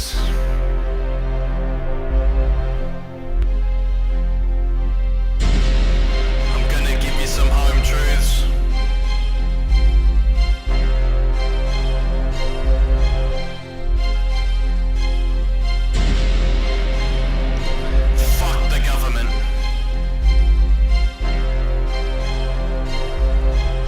truths. I'm gonna give you some home truths. Fuck the government.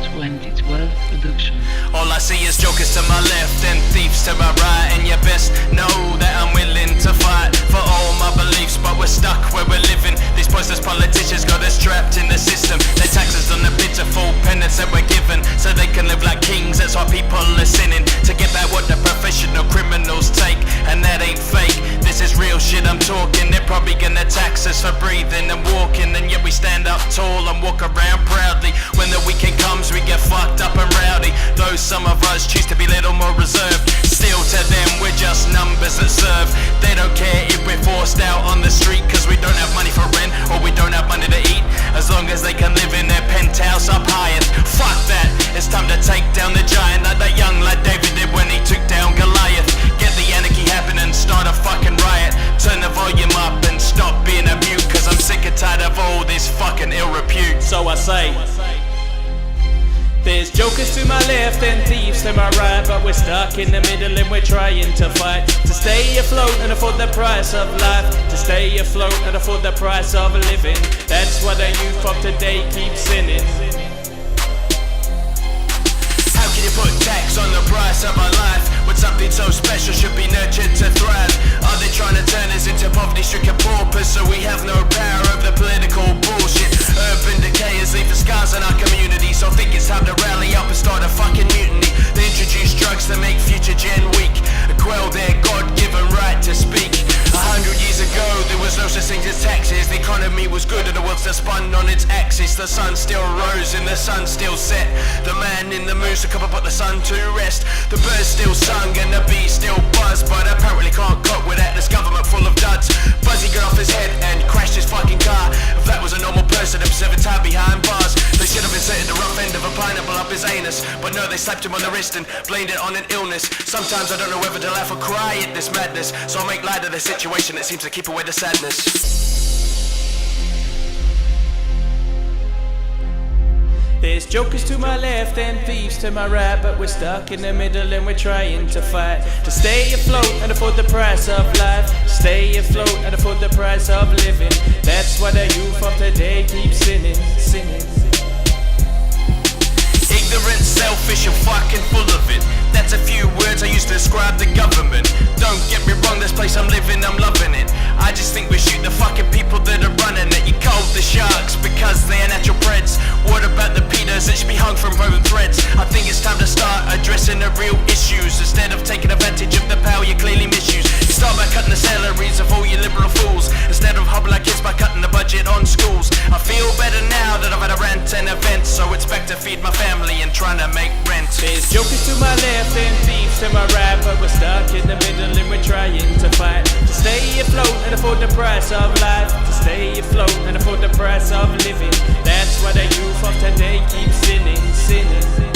2012 production. All I see is jokers to my left and thieves to my right, and you best know that I'm willing to fight for all my beliefs, but we're stuck where we're living. These poisonous politicians got us trapped in the system. They tax us on the pitiful penance that we're given, so they can live like kings. That's why people are sinning to get back what the professional criminals take, and that ain't fake. This is real shit I'm talking. They're probably gonna tax us for breathing and walking, and yet we stand up tall and walk around proudly. When the weekend comes, we get fucked up and rowdy. Though some of us choose to be a little more reserved, still to them we're just numbers that serve. They don't care if we're forced out on the street, cause we don't have money for rent or we don't have money to eat, as long as they can live in their penthouse up high. And fuck that, it's time to take down the giant, like that young lad David did when he took down Goliath. Get the anarchy happening, start a fucking riot. Turn the volume up and stop being a mute, cause I'm sick and tired of all this fucking ill repute. So I say, there's jokers to my left and thieves to my right, but we're stuck in the middle and we're trying to fight to stay afloat and afford the price of life, to stay afloat and afford the price of living. That's why the youth of today keep sinning. How can you put tax on the price of our life when something so special should be nurtured to thrive? Are they trying to turn us into poverty-stricken paupers so we have no power over the political bullshit? Urban decayers leave the scars in our community, so I think it's time to rally up and start a fucking mutiny. They introduce drugs to make future gen weak, quell their God-given right to speak. 100 years ago there was no such thing as taxes. The economy was good and the world still spun on its axis. The sun still rose and the sun still set. The man in the moon to come and put the sun to rest. The birds still sung and the bees still buzzed, but apparently can't cope with that. This government full of duds. Buzzy got off his head and crashed his fucking car. If that was a normal person, they'd be serving time behind bars. They should have inserted the rough end of a pineapple up his anus, but no, they slapped him on the wrist and blamed it on an illness. Sometimes I don't know whether to laugh or cry at this madness, so I'll make light of the situation that seems to keep away the sadness. There's jokers to my left and thieves to my right, but we're stuck in the middle and we're trying to fight to stay afloat and afford the price of life, stay afloat and afford the price of living. That's why the youth of today keep sinning. Ignorant, selfish and fucking full of it. That's a few words I use to describe the government. Don't get me wrong, this place I'm living, I'm loving it. I just think we shoot the fucking people that are running it. You call the sharks because they're natural preds. What about the pedos that should be hung from woven threads? I think it's time to start addressing the real issues instead of taking advantage of the power you clearly misuse. You start by cutting the salaries of all you liberal fools instead of hobbling like kids by cutting the budget on schools. I feel better now that I've had a rant and event, so it's back to feed my family and trying to make rent. There's jokers to my left and thieves to my right, but we're stuck in the middle and we're trying to fight to stay afloat and afford the price of life, to stay afloat and afford the price of living. That's why the youth of today keep sinning.